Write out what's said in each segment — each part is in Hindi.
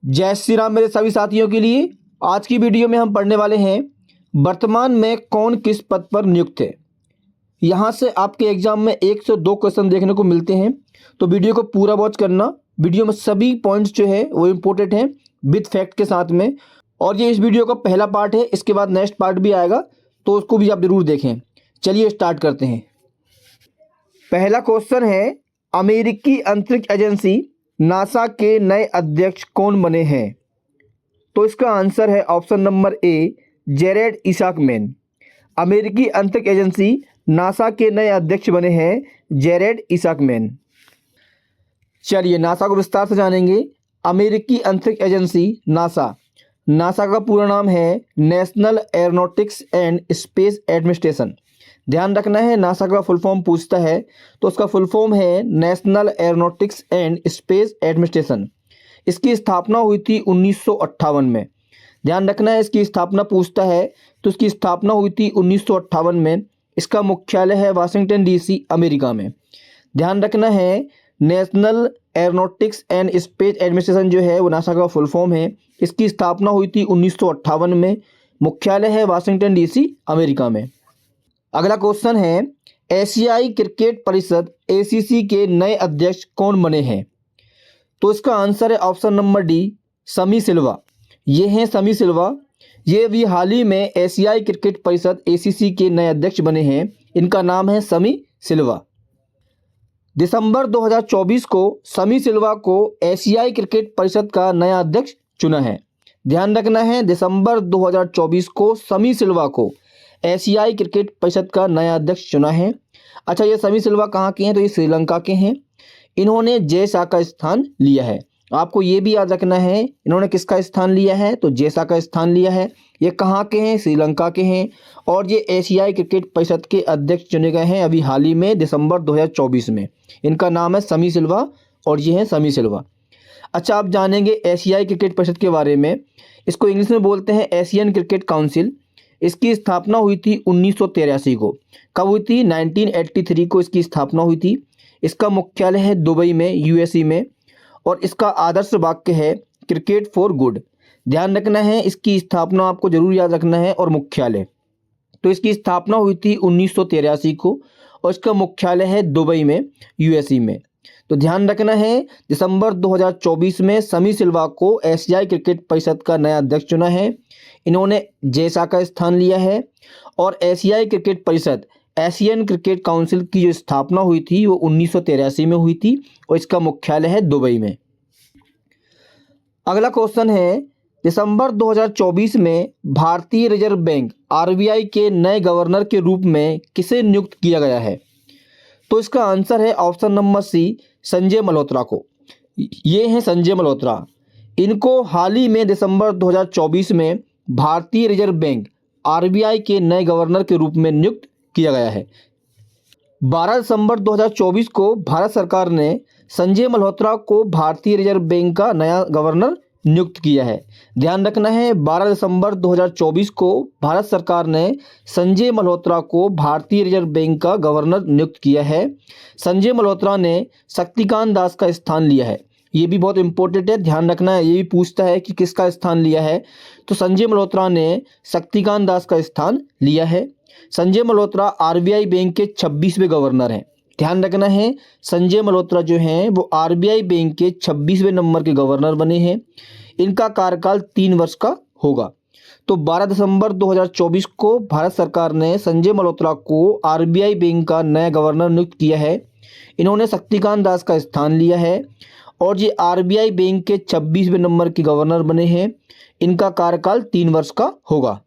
जय श्री राम मेरे सभी साथियों के लिए। आज की वीडियो में हम पढ़ने वाले हैं वर्तमान में कौन किस पद पर नियुक्त है। यहाँ से आपके एग्जाम में 1 से 2 क्वेश्चन देखने को मिलते हैं, तो वीडियो को पूरा वॉच करना। वीडियो में सभी पॉइंट्स जो है वो इम्पोर्टेंट हैं विद फैक्ट के साथ में। और ये इस वीडियो का पहला पार्ट है, इसके बाद नेक्स्ट पार्ट भी आएगा, तो उसको भी आप जरूर देखें। चलिए स्टार्ट करते हैं। पहला क्वेश्चन है, अमेरिकी अंतरिक्ष एजेंसी नासा के नए अध्यक्ष कौन बने हैं? तो इसका आंसर है ऑप्शन नंबर ए, जेरेड इसाकमैन। अमेरिकी अंतरिक्ष एजेंसी नासा के नए अध्यक्ष बने हैं जेरेड इसाकमैन। चलिए नासा को विस्तार से जानेंगे। अमेरिकी अंतरिक्ष एजेंसी नासा का पूरा नाम है national aeronautics and space administration. ध्यान रखना है, नासा का फुल फॉर्म पूछता है तो उसका फुल फॉर्म है national aeronautics and space administration. इसकी स्थापना हुई थी 1958 में। ध्यान रखना है, इसकी स्थापना पूछता है तो इसकी स्थापना हुई थी 1958 में। इसका मुख्यालय है वाशिंगटन डीसी, अमेरिका में। ध्यान रखना है, national aeronautics and space administration जो है वो नासा का फुल फॉर्म है। इसकी स्थापना हुई थी 1958 में। मुख्यालय है वाशिंगटन डीसी, अमेरिका में। अगला क्वेश्चन है, एशियाई क्रिकेट परिषद एसीसी के नए अध्यक्ष कौन बने हैं? तो इसका आंसर है ऑप्शन नंबर डी, समी सिल्वा। ये हैं समी सिल्वा। ये भी हाल ही में एशियाई क्रिकेट परिषद एसीसी के नए अध्यक्ष बने हैं। इनका नाम है समी सिल्वा। दिसंबर 2024 को समी सिल्वा को एशियाई क्रिकेट परिषद का नया अध्यक्ष चुना है। ध्यान रखना है, दिसंबर 2024 को समी सिल्वा को एशियाई क्रिकेट परिषद का नया अध्यक्ष चुना है। अच्छा, ये समी सिल्वा कहाँ के हैं? तो ये श्रीलंका के हैं। इन्होंने जेसा का स्थान लिया है। आपको ये भी याद रखना है, इन्होंने किसका स्थान लिया है? तो जेसा का स्थान लिया है। ये कहाँ के हैं? श्रीलंका के हैं। और ये एशियाई क्रिकेट परिषद के अध्यक्ष चुने गए हैं अभी हाल ही में, दिसंबर 2024 में। इनका नाम है समी सिल्वा और ये है समी सिल्वा। अच्छा, आप जानेंगे एशियाई क्रिकेट परिषद के बारे में। इसको इंग्लिश में बोलते हैं एशियन क्रिकेट काउंसिल। इसकी स्थापना हुई थी 1983 को। कब हुई थी? 1983 को इसकी स्थापना हुई थी। इसका मुख्यालय है दुबई में, यूएसए में। और इसका आदर्श वाक्य है क्रिकेट फॉर गुड। ध्यान रखना है, इसकी स्थापना आपको जरूर याद रखना है। और मुख्यालय, तो इसकी स्थापना हुई थी 1983 को और इसका मुख्यालय है दुबई में, यूएसए में। तो ध्यान रखना है, दिसंबर 2024 में समी सिल्वा को एशियाई क्रिकेट परिषद का नया अध्यक्ष चुना है। इन्होंने जेसा का स्थान लिया है। और एशियाई क्रिकेट परिषद, एशियन क्रिकेट काउंसिल की जो स्थापना हुई थी वो 1983 में हुई थी और इसका मुख्यालय है दुबई में। अगला क्वेश्चन है, दिसंबर 2024 में भारतीय रिजर्व बैंक आरबीआई के नए गवर्नर के रूप में किसे नियुक्त किया गया है? तो इसका आंसर है option number C, Sanjay Malhotra को। ये हैं संजय मल्होत्रा। इनको हाल ही में दिसंबर 2024 में भारतीय रिजर्व बैंक आरबीआई के नए गवर्नर के रूप में नियुक्त किया गया है। 12 दिसंबर 2024 को भारत सरकार ने संजय मल्होत्रा को भारतीय रिजर्व बैंक का नया गवर्नर नियुक्त किया है। ध्यान रखना है, 12 दिसंबर 2024 को भारत सरकार ने संजय मल्होत्रा को भारतीय रिजर्व बैंक का गवर्नर नियुक्त किया है। संजय मल्होत्रा ने शक्तिकांत दास का स्थान लिया है। ये भी बहुत इंपॉर्टेंट है, ध्यान रखना है। ये भी पूछता है कि किसका स्थान लिया है, तो संजय मल्होत्रा ने शक्तिकांत दास का स्थान लिया है। संजय मल्होत्रा आरबीआई बैंक के 26वें गवर्नर हैं। ध्यान रखना है, संजय मल्होत्रा जो हैं वो आरबीआई बैंक के 26वें नंबर के गवर्नर बने हैं। इनका कार्यकाल 3 वर्ष का होगा। तो 12 दिसंबर 2024 को भारत सरकार ने संजय मल्होत्रा को आरबीआई बैंक का नया गवर्नर नियुक्त किया है। इन्होंने शक्तिकांत दास का स्थान लिया है और ये आरबीआई बैंक के 26वें नंबर के गवर्नर बने हैं। इनका कार्यकाल 3 वर्ष का होगा।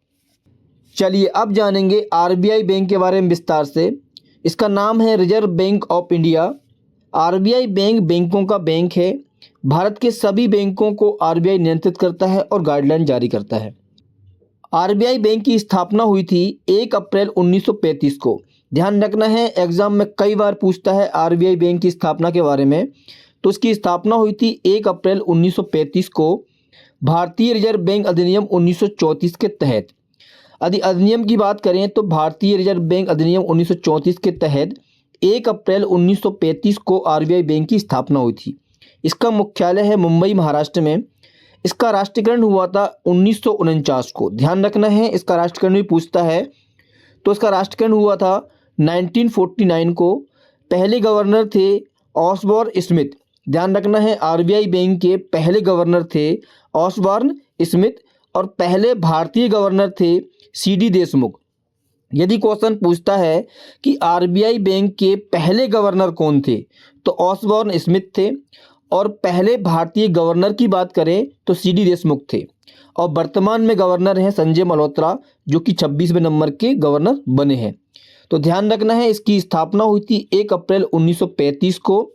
चलिए अब जानेंगे आरबीआई बैंक के बारे में विस्तार से। इसका नाम है reserve bank of India. RBI bank बैंकों का बैंक है। भारत के सभी बैंकों को आरबीआई नियंत्रित करता है और गाइडलाइन जारी करता है। आरबीआई बैंक की स्थापना हुई थी 1 अप्रैल 1935 को। ध्यान रखना है, एग्जाम में कई बार पूछता है आरबीआई बैंक की स्थापना के बारे में। तो इसकी स्थापना हुई थी 1 अप्रैल 1935 को भारतीय रिजर्व बैंक अधिनियम 1934 के तहत। यदि अधिनियम की बात करें तो भारतीय रिजर्व बैंक अधिनियम 1934 के तहत 1 अप्रैल 1935 को आरबीआई बैंक की स्थापना हुई थी। इसका मुख्यालय है मुंबई, महाराष्ट्र में। इसका राष्ट्रीयकरण हुआ था 1949 को। ध्यान रखना है, इसका राष्ट्रीयकरण भी पूछता है। तो इसका राष्ट्रीयकरण हुआ था 1949 को। पहले गवर्नर थे ऑसबॉर्न स्मिथ। ध्यान रखना है, आरबीआई बैंक के पहले गवर्नर थे ऑसबॉर्न स्मिथ और पहले भारतीय गवर्नर थे सीडी देशमुख। यदि क्वेश्चन पूछता है कि आरबीआई बैंक के पहले गवर्नर कौन थे, तो ऑसबॉर्न स्मिथ थे। और पहले भारतीय गवर्नर की बात करें तो सीडी देशमुख थे। और वर्तमान में गवर्नर हैं संजय मल्होत्रा, जो कि 26वें नंबर के गवर्नर बने हैं। तो ध्यान रखना है, इसकी स्थापना हुई थी 1 अप्रैल 1935 को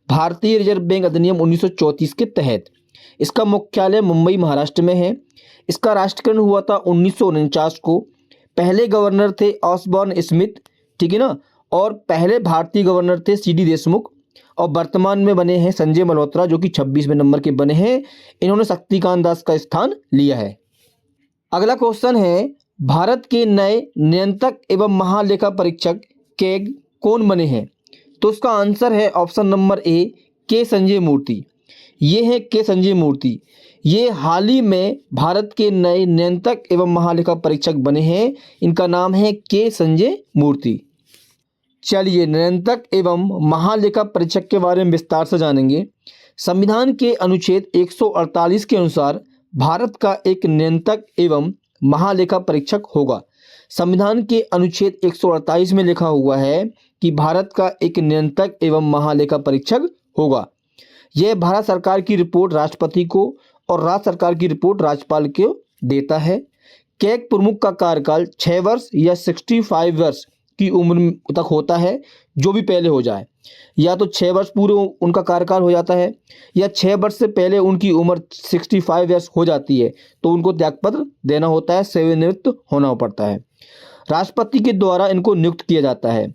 भारतीय रिजर्व बैंक अधिनियम 1934 के तहत। इसका मुख्यालय मुंबई महाराष्ट्र में है। इसका राष्ट्रीयकरण हुआ था 1949 को। पहले गवर्नर थे ऑसबॉर्न स्मिथ, ठीक है ना, और पहले भारतीय गवर्नर थे सीडी देशमुख। और वर्तमान में बने हैं संजय मल्होत्रा, जो कि 26वें नंबर के बने हैं। इन्होंने शक्तिकांत दास का स्थान लिया है। अगला क्वेश्चन है, भारत के नए नियंत्रक एवं महालेखा परीक्षक कैग कौन बने हैं? तो उसका आंसर है ऑप्शन नंबर ए, के संजय मूर्ति। ये है के संजय मूर्ति। ये हाल ही में भारत के नए नियंत्रक एवं महालेखा परीक्षक बने हैं। इनका नाम है के संजय मूर्ति। चलिए, नियंत्रक एवं महालेखा परीक्षक के बारे में विस्तार से जानेंगे। संविधान के अनुच्छेद 148 के अनुसार भारत का एक नियंत्रक एवं महालेखा परीक्षक होगा। संविधान के अनुच्छेद 148 में लिखा हुआ है कि भारत का एक नियंत्रक एवं महालेखा परीक्षक होगा। यह भारत सरकार की रिपोर्ट राष्ट्रपति को और राज्य सरकार की रिपोर्ट राज्यपाल को देता है। कैग प्रमुख का कार्यकाल 6 वर्ष या 65 वर्ष की उम्र तक होता है, जो भी पहले हो जाए। या तो 6 वर्ष पूरे उनका कार्यकाल हो जाता है, या 6 वर्ष से पहले उनकी उम्र 65 वर्ष हो जाती है तो उनको त्यागपत्र देना होता है, सेवानिवृत्त होना पड़ता है। राष्ट्रपति के द्वारा इनको नियुक्त किया जाता है।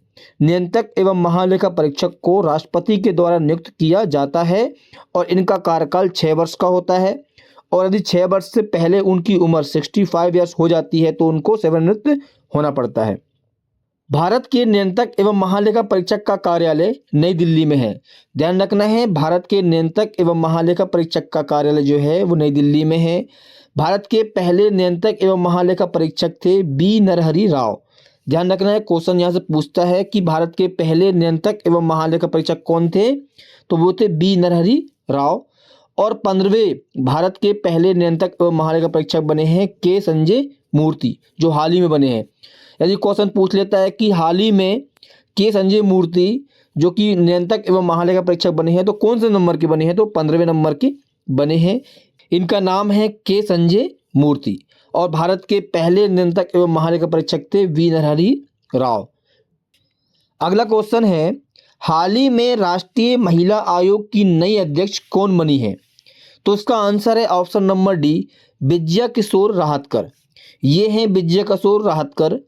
नियंत्रक एवं महालेखा परीक्षक को राष्ट्रपति के द्वारा नियुक्त किया जाता है और इनका कार्यकाल 6 वर्ष का होता है। और यदि 6 वर्ष से पहले उनकी उम्र 65 वर्ष हो जाती है तो उनको सेवानिवृत्त होना पड़ता है। भारत के नियंत्रक एवं महालेखा परीक्षक का कार्यालय नई दिल्ली में है। ध्यान रखना है, भारत के नियंत्रक एवं महालेखा परीक्षक का कार्यालय जो है वो नई दिल्ली में है। भारत के पहले नियंत्रक एवं महालेखा परीक्षक थे बी नरहरि राव। ध्यान रखना है, क्वेश्चन यहाँ से पूछता है कि भारत के पहले नियंत्रक एवं महालेखा परीक्षक कौन थे, तो वो थे बी नरहरि राव। और 15वें भारत के पहले नियंत्रक एवं महालेखा परीक्षक बने हैं के संजय मूर्ति, जो हाल ही में बने हैं। यदि क्वेश्चन पूछ लेता है कि हाल ही में के संजय मूर्ति जो कि नियंत्रक एवं महालेखा परीक्षक बने हैं तो कौन से नंबर के बने हैं, तो 15वें नंबर के बने हैं। इनका नाम है के संजय मूर्ति। और भारत के पहले नियंत्रक एवं महालेखा परीक्षक थे वी नरहरि राव। अगला क्वेश्चन है, हाल ही में राष्ट्रीय महिला आयोग की नई अध्यक्ष कौन बनी है? तो इसका आंसर है ऑप्शन नंबर डी, विजया किशोर राहतकर। ये हैं विजया किशोर राहतकर।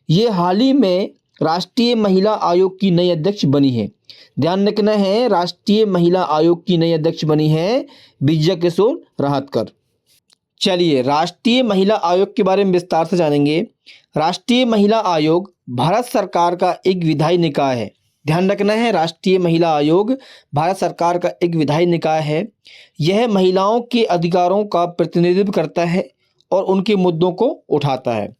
ये हाल ही में राष्ट्रीय महिला आयोग की नई अध्यक्ष बनी है। ध्यान रखना है, राष्ट्रीय महिला आयोग की नई अध्यक्ष बनी है विजया किशोर राहतकर। चलिए, राष्ट्रीय महिला आयोग के बारे में विस्तार से जानेंगे। राष्ट्रीय महिला आयोग भारत सरकार का एक विधायी निकाय है। ध्यान रखना है, राष्ट्रीय महिला आयोग भारत सरकार का एक विधायी निकाय है। यह महिलाओं के अधिकारों का प्रतिनिधित्व करता है और उनके मुद्दों को उठाता है।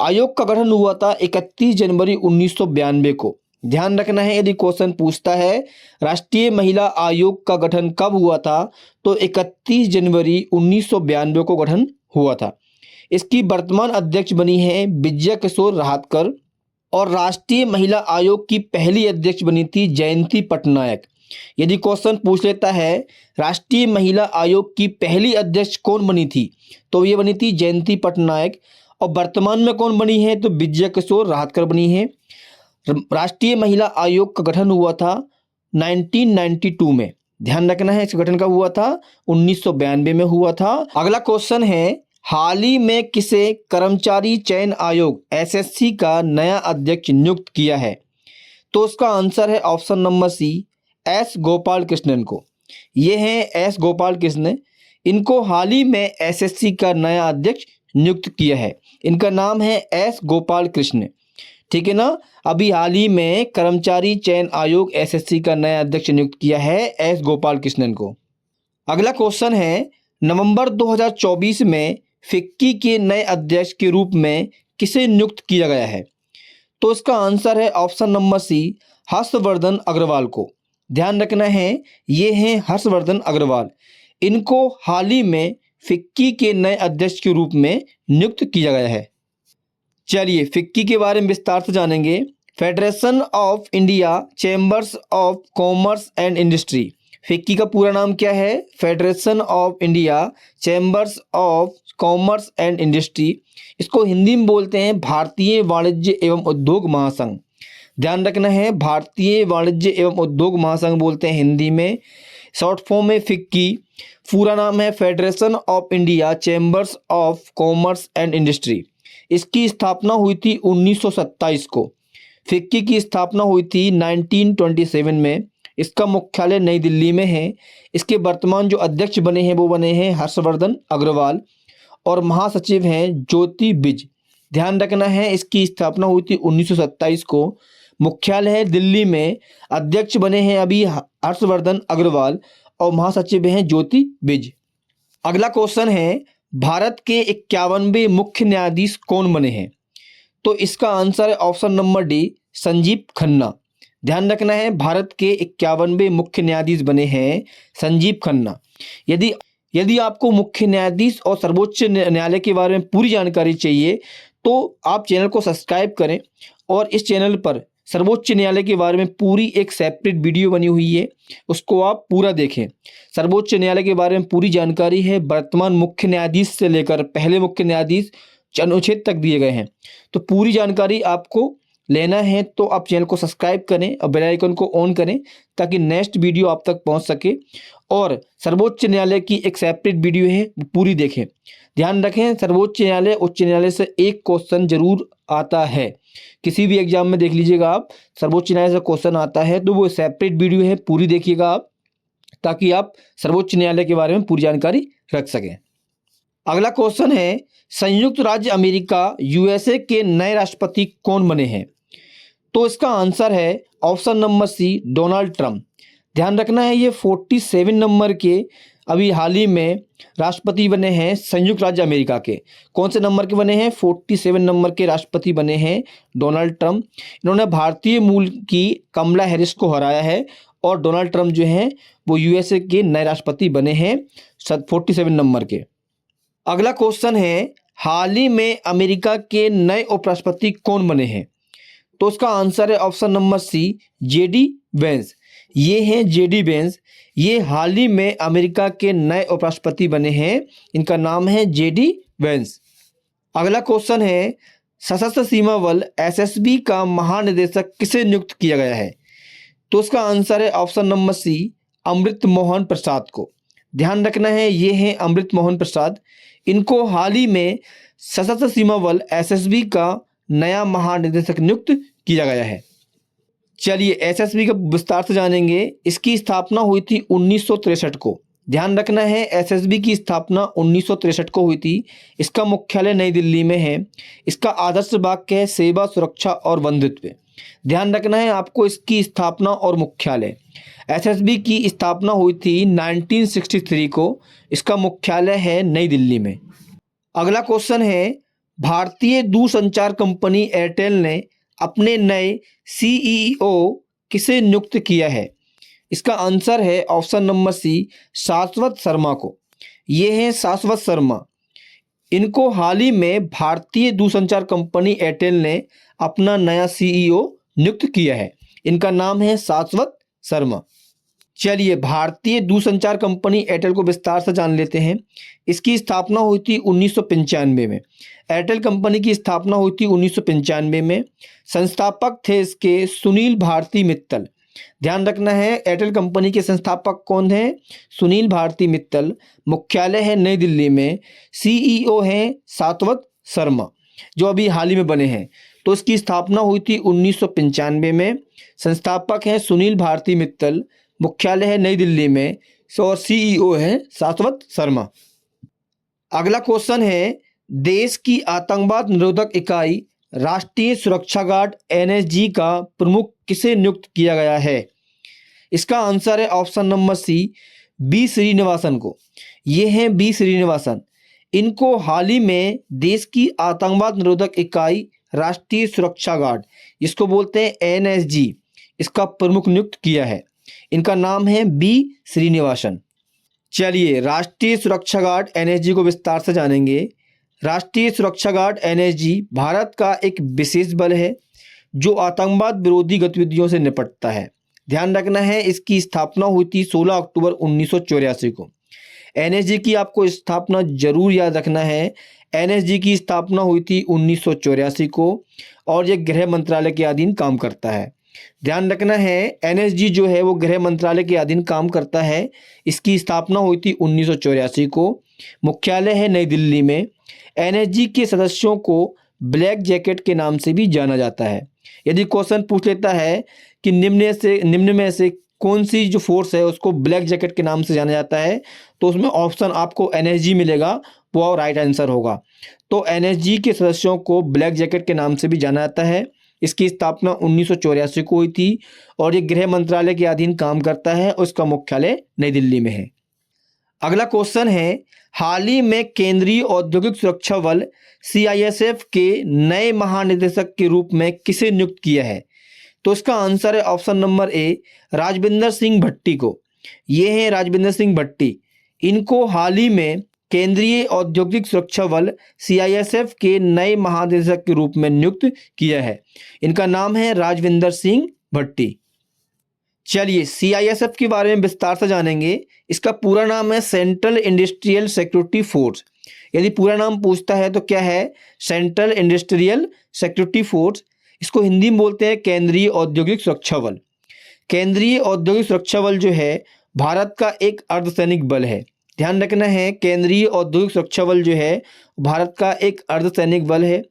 आयोग का गठन हुआ था 31 जनवरी 1992 को। ध्यान रखना है, यदि क्वेश्चन पूछता है राष्ट्रीय महिला आयोग का गठन कब हुआ था, तो 31 जनवरी 1992 को गठन हुआ था। इसकी वर्तमान अध्यक्ष बनी है विजया किशोर राहतकर। और राष्ट्रीय महिला आयोग की पहली अध्यक्ष बनी थी जयंती पटनायक। यदि क्वेश्चन पूछ लेता है राष्ट्रीय महिला आयोग की पहली अध्यक्ष कौन बनी थी, तो ये बनी थी जयंती पटनायक। और वर्तमान में कौन बनी है, तो विजया किशोर राहतकर बनी है। राष्ट्रीय महिला आयोग का गठन हुआ था 1992 में। ध्यान रखना है, इस गठन का हुआ था 1992 में हुआ था। अगला क्वेश्चन है, हाल ही में किसे कर्मचारी चयन आयोग एसएससी का नया अध्यक्ष नियुक्त किया है? तो उसका आंसर है option number C, S Gopal Krishnan को। ये हैं एस गोपाल कृष्ण। इनको हाल ही में एसएससी का नया अध्यक्ष नियुक्त किया है। इनका नाम है एस गोपाल कृष्ण, ठीक है ना। अभी हाल ही में कर्मचारी चयन आयोग एसएससी का नया अध्यक्ष नियुक्त किया है एस गोपाल कृष्णन को। अगला क्वेश्चन है, नवंबर 2024 में फिक्की के नए अध्यक्ष के रूप में किसे नियुक्त किया गया है? तो इसका आंसर है option number C, Harshvardhan Agarwal को। ध्यान रखना है, ये हैं हर्षवर्धन अग्रवाल। इनको हाल ही में फिक्की के नए अध्यक्ष के रूप में नियुक्त किया गया है। चलिए फिक्की के बारे में विस्तार से जानेंगे। Federation of India chambers of commerce and industry. FICCI का पूरा नाम क्या है? Federation of India chambers of commerce and industry. इसको हिंदी में बोलते हैं भारतीय वाणिज्य एवं उद्योग महासंघ। ध्यान रखना है, भारतीय वाणिज्य एवं उद्योग महासंघ बोलते हैं हिंदी में। शॉर्ट फॉर्म में फिक्की, पूरा नाम है federation of India chambers of commerce and industry. इसकी स्थापना हुई थी 1927 को। फिक्की की स्थापना हुई थी 1927 में। इसका मुख्यालय नई दिल्ली में है। इसके वर्तमान जो अध्यक्ष बने हैं वो बने हैं हर्षवर्धन अग्रवाल और महासचिव हैं ज्योति बिज। ध्यान रखना है, इसकी स्थापना हुई थी 1927 को। मुख्यालय है दिल्ली में। अध्यक्ष बने हैं अभी हर्षवर्धन अग्रवाल और महासचिव हैं ज्योति बिज। अगला क्वेश्चन है, भारत के 51वें मुख्य न्यायाधीश कौन बने हैं? तो इसका आंसर है option number D, Sanjeev Khanna. ध्यान रखना है, भारत के 51वें मुख्य न्यायाधीश बने हैं संजीव खन्ना। यदि आपको मुख्य न्यायाधीश और सर्वोच्च न्यायालय के बारे में पूरी जानकारी चाहिए तो आप चैनल को सब्सक्राइब करें और इस चैनल पर सर्वोच्च न्यायालय के बारे में पूरी एक सेपरेट वीडियो बनी हुई है, उसको आप पूरा देखें। सर्वोच्च न्यायालय के बारे में पूरी जानकारी है, वर्तमान मुख्य न्यायाधीश से लेकर पहले मुख्य न्यायाधीश अनुच्छेद तक दिए गए हैं। तो पूरी जानकारी आपको लेना है तो आप चैनल को सब्सक्राइब करें और बेल आइकन को ऑन करें ताकि नेक्स्ट वीडियो आप तक पहुंच सके। और सर्वोच्च न्यायालय की एक सेपरेट वीडियो है, पूरी देखें। ध्यान रखें, सर्वोच्च न्यायालय उच्च न्यायालय से एक क्वेश्चन जरूर आता है, किसी भी एग्जाम में देख लीजिएगा आप, सर्वोच्च न्यायालय से क्वेश्चन आता है तो वो सेपरेट वीडियो है, पूरी देखिएगा आप ताकि आप सर्वोच्च न्यायालय के बारे में पूरी जानकारी रख सकें। अगला क्वेश्चन है, संयुक्त राज्य अमेरिका यूएसए के नए राष्ट्रपति कौन बने हैं? तो इसका आंसर है option number C, Donald Trump. ध्यान रखना है, ये 47 नंबर के अभी हाल ही में राष्ट्रपति बने हैं संयुक्त राज्य अमेरिका के। कौन से नंबर के बने हैं? 47 नंबर के राष्ट्रपति बने हैं डोनाल्ड ट्रंप। इन्होंने भारतीय मूल की कमला हैरिस को हराया है और डोनाल्ड ट्रंप जो हैं वो यूएसए के नए राष्ट्रपति बने हैं 47 नंबर के। अगला क्वेश्चन है, हाल ही में अमेरिका के नए उपराष्ट्रपति कौन बने हैं? तो उसका आंसर है option number C, JD Vance. ये हैं जेडी वेंस, ये हाल ही में अमेरिका के नए उपराष्ट्रपति बने हैं, इनका नाम है जेडी वेंस। अगला क्वेश्चन है, सशस्त्र सीमा बल एसएसबी का महानिदेशक किसे नियुक्त किया गया है? तो उसका आंसर है ऑप्शन नंबर सी, अमृत मोहन प्रसाद को। ध्यान रखना है, ये हैं अमृत मोहन प्रसाद। इनको हाल ही में सशस्त्र सीमा बल एसएसबी का नया महानिदेशक नियुक्त किया गया है। चलिए एसएसबी का विस्तार से जानेंगे। इसकी स्थापना हुई थी 1963 को। ध्यान रखना है, एसएसबी की स्थापना 1963 को हुई थी। इसका मुख्यालय नई दिल्ली में है। इसका आदर्श वाक्य है सेवा, सुरक्षा और बंधुत्व। ध्यान रखना है आपको इसकी स्थापना और मुख्यालय। एसएसबी की स्थापना हुई थी 1963 को। इसका मुख्यालय है नई दिल्ली में। अगला क्वेश्चन है, भारतीय दूरसंचार कंपनी एयरटेल ने अपने नए सीईओ किसे नियुक्त किया है? इसका आंसर है ऑप्शन नंबर सी, शाश्वत शर्मा को। ये हैं शाश्वत शर्मा। इनको हाल ही में भारतीय दूरसंचार कंपनी एयरटेल ने अपना नया सीईओ नियुक्त किया है। इनका नाम है शाश्वत शर्मा। चलिए भारतीय दूरसंचार कंपनी एयरटेल को विस्तार से जान लेते हैं। इसकी स्थापना हुई थी 1995 में। एयरटेल कंपनी की स्थापना हुई थी 1995 में। संस्थापक थे इसके सुनील भारती मित्तल। ध्यान रखना है, एयरटेल कंपनी के संस्थापक कौन हैं? सुनील भारती मित्तल। मुख्यालय है नई दिल्ली में। सीईओ हैं शाश्वत शर्मा, जो अभी हाल ही में बने हैं। तो इसकी स्थापना हुई थी 1995 में। संस्थापक हैं सुनील भारती मित्तल। मुख्यालय है नई दिल्ली में और सीईओ है शाश्वत शर्मा। अगला क्वेश्चन है, देश की आतंकवाद निरोधक इकाई राष्ट्रीय सुरक्षा गार्ड एनएसजी का प्रमुख किसे नियुक्त किया गया है? इसका आंसर है option number C, B Srinivasan को। ये हैं बी श्रीनिवासन। इनको हाल ही में देश की आतंकवाद निरोधक इकाई राष्ट्रीय सुरक्षा गार्ड, इसको बोलते हैं एनएसजी, इसका प्रमुख नियुक्त किया है। इनका नाम है बी श्रीनिवासन। चलिए राष्ट्रीय सुरक्षा गार्ड एनएसजी को विस्तार से जानेंगे। राष्ट्रीय सुरक्षा गार्ड एनएसजी भारत का एक विशेष बल है जो आतंकवाद विरोधी गतिविधियों से निपटता है। ध्यान रखना है इसकी स्थापना हुई थी 16 अक्टूबर 1984 को। एनएसजी की आपको स्थापना जरूर याद रखना है। एनएसजी की स्थापना हुई थी 1984 को और ये गृह मंत्रालय के अधीन काम करता है। ध्यान रखना है एनएसजी जो है वो गृह मंत्रालय के अधीन काम करता है। इसकी स्थापना हुई थी 1984 को। मुख्यालय है नई दिल्ली में। एनएसजी के सदस्यों को ब्लैक जैकेट के नाम से भी जाना जाता है। यदि क्वेश्चन पूछ लेता है कि निम्न में से कौन सी जो फोर्स है उसको ब्लैक जैकेट के नाम से जाना जाता है, तो उसमें ऑप्शन आपको एनएसजी मिलेगा, वो राइट आंसर होगा। तो एनएसजी के सदस्यों को ब्लैक जैकेट के नाम से भी जाना जाता है। इसकी स्थापना 1984 को हुई थी और ये गृह मंत्रालय के अधीन काम करता है। उसका मुख्यालय नई दिल्ली में है। अगला क्वेश्चन है, हाल ही में केंद्रीय औद्योगिक सुरक्षा बल सीआईएसएफ के नए महानिदेशक के रूप में किसे नियुक्त किया है? तो इसका आंसर है option number A, Rajvinder Singh Bhatti को। ये हैं राजविंदर सिंह भट्टी। इनको हाल ही में केंद्रीय औद्योगिक सुरक्षा बल सीआईएसएफ के नए महानिदेशक के रूप में नियुक्त किया है। इनका नाम है राजविंदर सिंह भट्टी। चलिए सीआईएसएफ के बारे में विस्तार से जानेंगे। इसका पूरा नाम है सेंट्रल इंडस्ट्रियल सिक्योरिटी फोर्स। यदि पूरा नाम पूछता है तो क्या है? Central industrial security force. इसको हिंदी में बोलते हैं केंद्रीय औद्योगिक सुरक्षा बल। केंद्रीय औद्योगिक सुरक्षा बल जो है भारत का एक अर्धसैनिक बल है। ध्यान रखना है केंद्रीय औद्योगिक सुरक्षा बल जो है भारत का एक अर्धसैनिक बल है।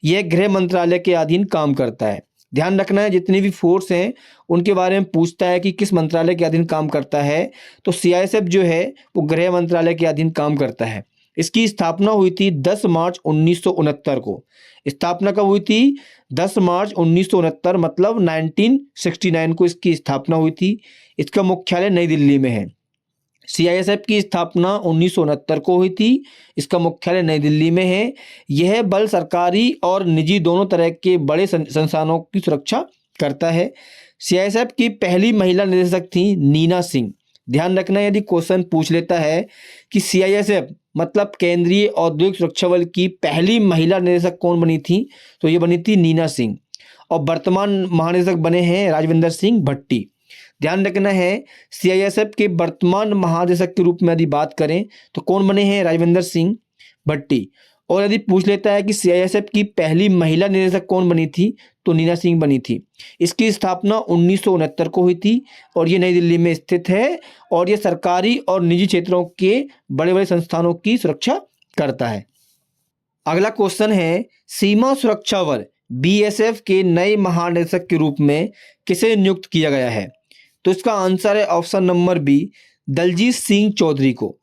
यह गृह मंत्रालय के अधीन काम करता है। ध्यान रखना है जितनी भी फोर्स हैं उनके बारे में पूछता है कि किस मंत्रालय के अधीन काम करता है, तो सीआईएसएफ जो है वो गृह मंत्रालय के अधीन काम करता है। इसकी स्थापना हुई थी 10 मार्च 1969 को। स्थापना कब हुई थी? 10 मार्च 1969, मतलब 1969 को इसकी स्थापना हुई थी। इसका मुख्यालय नई दिल्ली में है। सीआईएसएफ की स्थापना 1969 को हुई थी। इसका मुख्यालय नई दिल्ली में है। यह बल सरकारी और निजी दोनों तरह के बड़े संस्थानों की सुरक्षा करता है। सीआईएसएफ की पहली महिला निदेशक थी नीना सिंह। ध्यान रखना यदि क्वेश्चन पूछ लेता है कि सीआईएसएफ मतलब केंद्रीय औद्योगिक सुरक्षा बल की पहली महिला निदेशक कौन बनी थी, तो ये बनी थी नीना सिंह। और वर्तमान महानिदेशक बने हैं राजविंदर सिंह भट्टी। ध्यान रखना है सीआईएसएफ के वर्तमान महानिदेशक के रूप में यदि बात करें तो कौन बने हैं? राजविंदर सिंह भट्टी। और यदि पूछ लेता है कि सीआईएसएफ की पहली महिला निदेशक कौन बनी थी, तो नीना सिंह बनी थी। इसकी स्थापना 1969 को हुई थी और ये नई दिल्ली में स्थित है और ये सरकारी और निजी क्षेत्रों के बड़े बड़े संस्थानों की सुरक्षा करता है। अगला क्वेश्चन है, सीमा सुरक्षा बल बीएसएफ के नए महानिदेशक के रूप में किसे नियुक्त किया गया है? तो इसका आंसर है option number B, Daljit Singh Chaudhary को।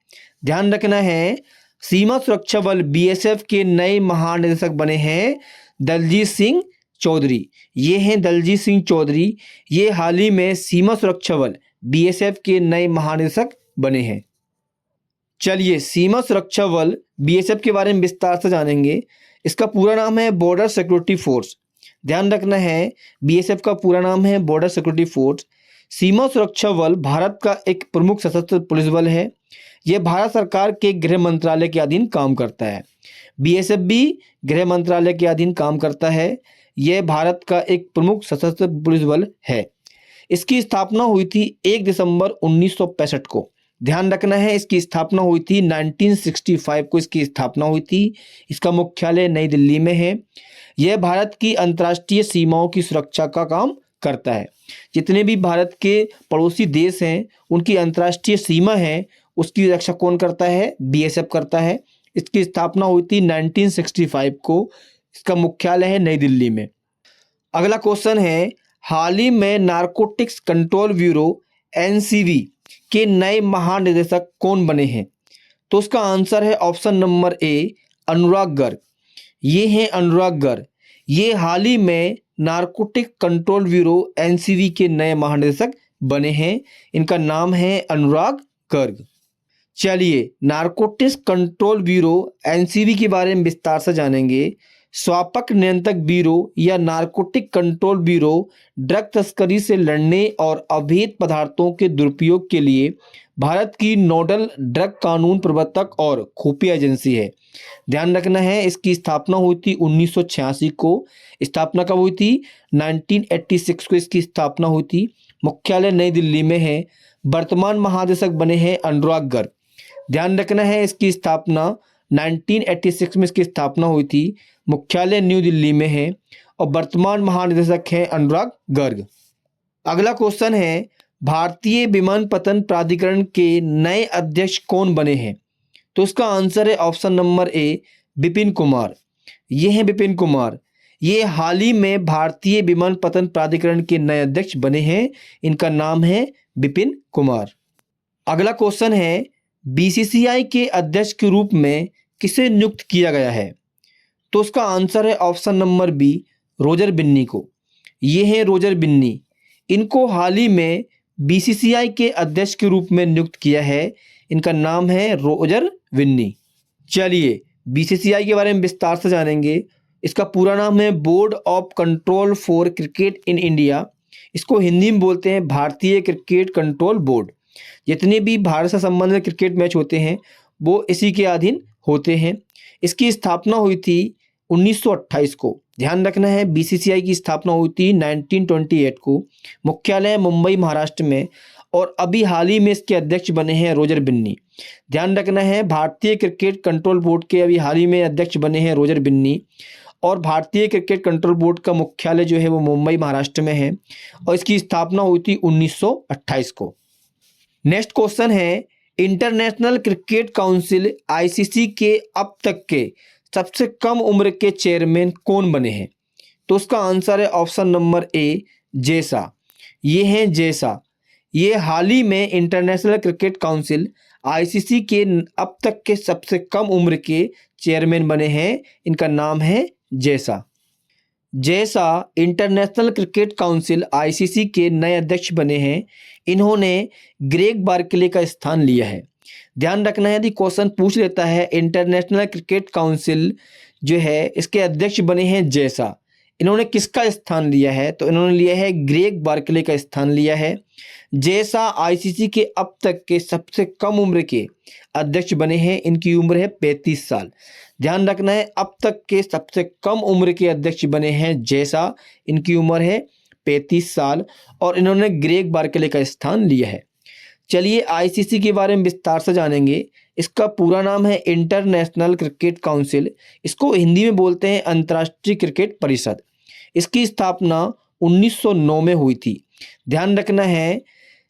ध्यान रखना है सीमा सुरक्षा बल बीएसएफ के नए महानिदेशक बने हैं दलजीत सिंह चौधरी। ये हैं दलजीत सिंह चौधरी। ये हाल ही में सीमा सुरक्षा बल बीएसएफ के नए महानिदेशक बने हैं। चलिए सीमा सुरक्षा बल बीएसएफ के बारे में विस्तार से जानेंगे। इसका पूरा नाम है बॉर्डर सिक्योरिटी फोर्स। ध्यान रखना है बीएसएफ का पूरा नाम है बॉर्डर सिक्योरिटी फोर्स। सीमा सुरक्षा बल भारत का एक प्रमुख सशस्त्र पुलिस बल है। यह भारत सरकार के गृह मंत्रालय के अधीन काम करता है। बीएसएफ भी गृह मंत्रालय के अधीन काम करता है। यह भारत का एक प्रमुख सशस्त्र पुलिस बल है। इसकी स्थापना हुई थी 1 दिसंबर 1965 को। ध्यान रखना है इसकी स्थापना हुई थी 1965 को इसकी स्थापना हुई थी। इसका मुख्यालय नई दिल्ली में है। यह भारत की अंतर्राष्ट्रीय सीमाओं की सुरक्षा का काम करता है। जितने भी भारत के पड़ोसी देश हैं उनकी अंतर्राष्ट्रीय सीमा है उसकी रक्षा कौन करता है? बीएसएफ करता है। इसकी स्थापना हुई थी 1965 को। इसका मुख्यालय है नई दिल्ली में। अगला क्वेश्चन है, हाल ही में नारकोटिक्स कंट्रोल ब्यूरो एनसीबी के नए महानिदेशक कौन बने हैं? तो उसका आंसर है ऑप्शन नंबर ए, अनुराग गर्ग। ये हैं अनुराग गर्ग। ये हाल ही में नारकोटिक कंट्रोल ब्यूरो एनसीबी के नए महानिदेशक बने हैं। इनका नाम है अनुराग गर्ग। चलिए नारकोटिक्स कंट्रोल ब्यूरो एनसीबी के बारे में विस्तार से जानेंगे। स्वापक नियंत्रक ब्यूरो या नारकोटिक कंट्रोल ब्यूरो ड्रग तस्करी से लड़ने और अवैध पदार्थों के दुरुपयोग के लिए भारत की नोडल ड्रग कानून प्रवर्तक और खुफिया एजेंसी है। ध्यान रखना है, इसकी स्थापना हुई थी 1986 को। स्थापना कब हुई थी? 1986 को इसकी स्थापना हुई थी। मुख्यालय नई दिल्ली में है। वर्तमान महानिदेशक बने हैं अनुराग गर्ग। ध्यान रखना है, इसकी स्थापना 1986 में इसकी स्थापना हुई थी। मुख्यालय न्यू दिल्ली में है और वर्तमान महानिदेशक हैं अनुराग गर्ग। अगला क्वेश्चन है, भारतीय विमानपत्तन प्राधिकरण के नए अध्यक्ष कौन बने हैं? तो इसका आंसर है ऑप्शन नंबर ए, विपिन कुमार। ये हैं विपिन कुमार। ये हाल ही में भारतीय विमानपत्तन प्राधिकरण के नए अध्यक्ष बने हैं। इनका नाम है विपिन कुमार। अगला क्वेश्चन है, बीसीसीआई के अध्यक्ष के रूप में किसे नियुक्त किया गया है? तो उसका आंसर है option number B, Roger Binny को। ये हैं रोजर बिन्नी। इनको हाल ही में बीसीसीआई के अध्यक्ष के रूप में नियुक्त किया है। इनका नाम है रोजर बिन्नी। चलिए बीसीसीआई के बारे में विस्तार से जानेंगे। इसका पूरा नाम है board of control for cricket in India. इसको हिंदी में बोलते हैं भारतीय क्रिकेट कंट्रोल बोर्ड। जितने भी भारत से संबंधित क्रिकेट मैच होते हैं वो इसी के अधीन होते हैं। इसकी स्थापना हुई थी 1928 को। ध्यान रखना है, बीसीसीआई की स्थापना हुई थी 1928 को। मुख्यालय मुंबई महाराष्ट्र में और अभी हाल ही में इसके अध्यक्ष बने हैं रोजर बिन्नी। ध्यान रखना है, भारतीय क्रिकेट कंट्रोल बोर्ड के अभी हाल ही में अध्यक्ष बने हैं रोजर बिन्नी और भारतीय क्रिकेट कंट्रोल बोर्ड का मुख्यालय जो है वो मुंबई महाराष्ट्र में है और इसकी स्थापना हुई थी 1928 को। नेक्स्ट क्वेश्चन है, इंटरनेशनल क्रिकेट काउंसिल आईसीसी के अब तक के सबसे कम उम्र के चेयरमैन कौन बने हैं? तो उसका आंसर है ऑप्शन नंबर ए, जेसा। ये हैं जेसा। ये हाल ही में इंटरनेशनल क्रिकेट काउंसिल आईसीसी के अब तक के सबसे कम उम्र के चेयरमैन बने हैं। इनका नाम है जेसा। जेसा इंटरनेशनल क्रिकेट काउंसिल आईसीसी के नए अध्यक्ष बने हैं। इन्होंने ग्रेग बार्कले का स्थान लिया है। ध्यान रखना है, यदि क्वेश्चन पूछ लेता है इंटरनेशनल क्रिकेट काउंसिल जो है इसके अध्यक्ष बने हैं जेसा, इन्होंने किसका स्थान लिया है? तो इन्होंने लिया है ग्रेग बार्कले का स्थान लिया है। जेसा आईसीसी के अब तक के सबसे कम उम्र के अध्यक्ष बने हैं। इनकी उम्र है 35 साल। ध्यान रखना है, अब तक के सबसे कम उम्र के अध्यक्ष बने हैं जेसा। इनकी उम्र है 35 साल और इन्होंने ग्रेग बार्कले का स्थान लिया है। चलिए आईसीसी के बारे में विस्तार से जानेंगे। इसका पूरा नाम है इंटरनेशनल क्रिकेट काउंसिल। इसको हिंदी में बोलते हैं अंतर्राष्ट्रीय क्रिकेट परिषद। इसकी स्थापना 1909 में हुई थी। ध्यान रखना है,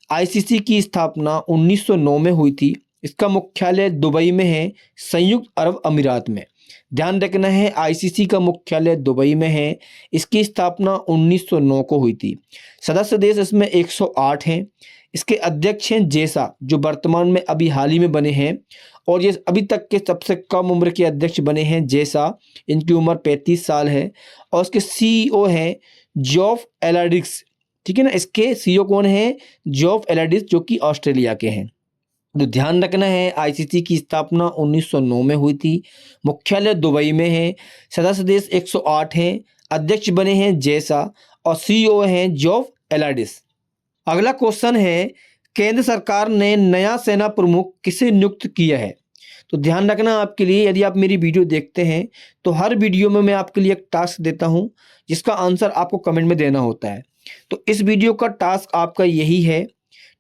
आईसीसी की स्थापना 1909 में हुई थी। इसका मुख्यालय दुबई में है, संयुक्त अरब अमीरात में। ध्यान रखना है, आईसीसी का मुख्यालय दुबई में है। इसकी स्थापना 1909 को हुई थी। सदस्य देश इसमें 108 हैं। इसके अध्यक्ष हैं जेसा, जो वर्तमान में अभी हाल ही में बने हैं और ये अभी तक के सबसे कम उम्र के अध्यक्ष बने हैं जेसा। इनकी उम्र 35 साल है और इसके सीईओ हैं जॉफ एलाडिक्स। ठीक है ना, इसके सीईओ कौन है? जॉफ एलाडिक्स, जो कि ऑस्ट्रेलिया के हैं। तो ध्यान रखना है, आईसीसी की स्थापना 1909 में हुई थी। मुख्यालय दुबई में है। सदस्य देश 108 हैं। अध्यक्ष बने हैं जेसा और सीईओ हैं जॉफ एलाडिस। अगला क्वेश्चन है, केंद्र सरकार ने नया सेना प्रमुख किसे नियुक्त किया है? तो ध्यान रखना आपके लिए, यदि आप मेरी वीडियो देखते हैं तो हर वीडियो में मैं आपके लिए एक टास्क देता हूं जिसका आंसर आपको कमेंट में देना होता है। तो इस वीडियो का टास्क आपका यही है,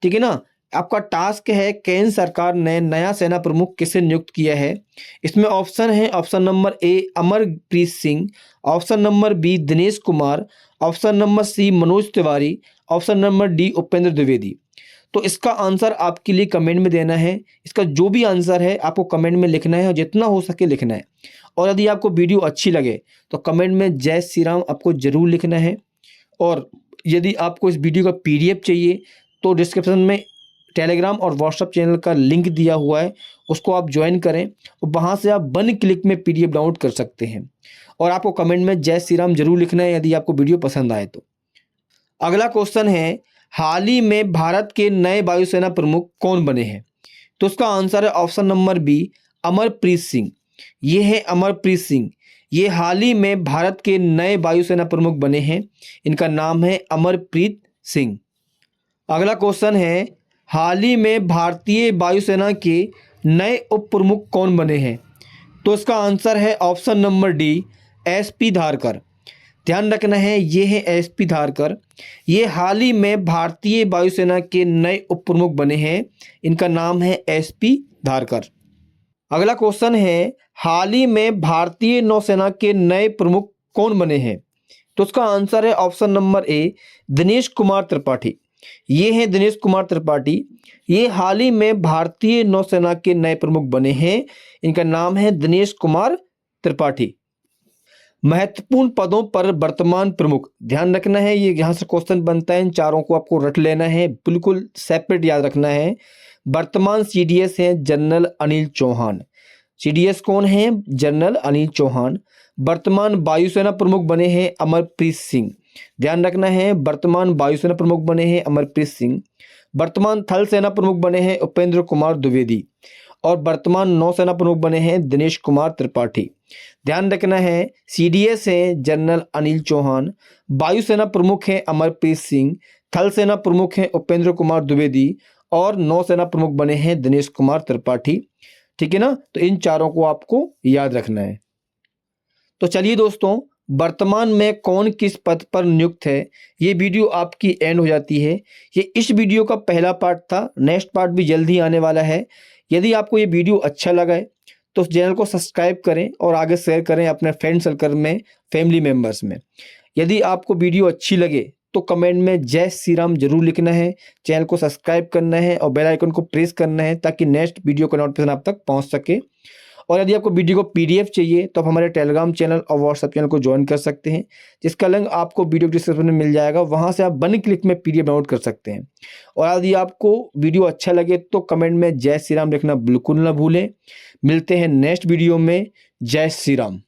ठीक है ना। आपका टास्क है, केंद्र सरकार ने नया सेना प्रमुख किसे नियुक्त किया है। इसमें ऑप्शन है, option number A Amarpreet Singh, option number B Dinesh Kumar, option number C Manoj Tiwari, option number D Upendra Dwivedi. तो इसका आंसर आपके लिए कमेंट में देना है। इसका जो भी आंसर है आपको कमेंट में लिखना है और जितना हो सके लिखना है। और यदि आपको वीडियो अच्छी लगे तो कमेंट में जय श्री राम आपको ज़रूर लिखना है। और यदि आपको इस वीडियो का पीडीएफ चाहिए तो डिस्क्रिप्शन में टेलीग्राम और व्हाट्सएप चैनल का लिंक दिया हुआ है, उसको आप ज्वाइन करें और वहाँ से आप 1 क्लिक में पीडीएफ डाउनलोड कर सकते हैं। और आपको कमेंट में जय श्री राम जरूर लिखना है यदि आपको वीडियो पसंद आए तो। अगला क्वेश्चन है, हाल ही में भारत के नए वायुसेना प्रमुख कौन बने हैं? तो उसका आंसर है option number B, Amarpreet Singh. ये है अमरप्रीत सिंह। ये हाल ही में भारत के नए वायुसेना प्रमुख बने हैं। इनका नाम है अमरप्रीत सिंह। अगला क्वेश्चन है, हाल ही में भारतीय वायुसेना के नए उप प्रमुख कौन बने हैं? तो इसका आंसर है option number D, SP Dharkar. ध्यान रखना है, ये है एसपी धारकर। ये हाल ही में भारतीय वायुसेना के नए उप प्रमुख बने हैं। इनका नाम है एसपी धारकर। अगला क्वेश्चन है, हाल ही में भारतीय नौसेना के नए प्रमुख कौन बने हैं? तो उसका आंसर है ऑप्शन नंबर ए, दिनेश कुमार त्रिपाठी। ये हैं दिनेश कुमार त्रिपाठी। ये हाल ही में भारतीय नौसेना के नए प्रमुख बने हैं। इनका नाम है दिनेश कुमार त्रिपाठी। महत्वपूर्ण पदों पर वर्तमान प्रमुख, ध्यान रखना है, ये यहाँ से क्वेश्चन बनता है। इन चारों को आपको रट लेना है, बिल्कुल सेपरेट याद रखना है। वर्तमान सीडीएस हैं जनरल अनिल चौहान। सीडीएस कौन है? जनरल अनिल चौहान। वर्तमान वायुसेना प्रमुख बने हैं अमरप्रीत सिंह। ध्यान रखना है, वर्तमान वायुसेना प्रमुख बने हैं अमरप्रीत सिंह। वर्तमान थल सेना प्रमुख बने हैं उपेंद्र कुमार द्विवेदी। और वर्तमान नौसेना प्रमुख बने हैं दिनेश कुमार त्रिपाठी। ध्यान रखना है, सीडीएस हैं जनरल अनिल चौहान, वायुसेना प्रमुख हैं अमरप्रीत सिंह, थल सेना प्रमुख हैं उपेंद्र कुमार द्विवेदी और नौसेना प्रमुख बने हैं दिनेश कुमार त्रिपाठी। ठीक है ना? तो इन चारों को आपको याद रखना है। तो चलिए दोस्तों, वर्तमान में कौन किस पद पर नियुक्त है, ये वीडियो आपकी एंड हो जाती है। ये इस वीडियो का पहला पार्ट था। नेक्स्ट पार्ट भी जल्द ही आने वाला है। यदि आपको ये वीडियो अच्छा लगा है तो चैनल को सब्सक्राइब करें और आगे शेयर करें अपने फ्रेंड सर्कल में, फैमिली मेम्बर्स में। यदि आपको वीडियो अच्छी लगे तो कमेंट में जय श्री राम जरूर लिखना है, चैनल को सब्सक्राइब करना है और बेल आइकन को प्रेस करना है ताकि नेक्स्ट वीडियो का नोटिफिकेशन आप तक पहुंच सके। और यदि आपको वीडियो को पीडीएफ चाहिए तो आप हमारे टेलीग्राम चैनल और व्हाट्सएप चैनल को ज्वाइन कर सकते हैं, जिसका लिंक आपको वीडियो डिस्क्रिप्शन में मिल जाएगा। वहां से आप 1 क्लिक में पीडीएफ डाउनलोड कर सकते हैं। और यदि आपको वीडियो अच्छा लगे तो कमेंट में जय श्री राम लिखना बिल्कुल ना भूलें। मिलते हैं नेक्स्ट वीडियो में। जय श्री राम।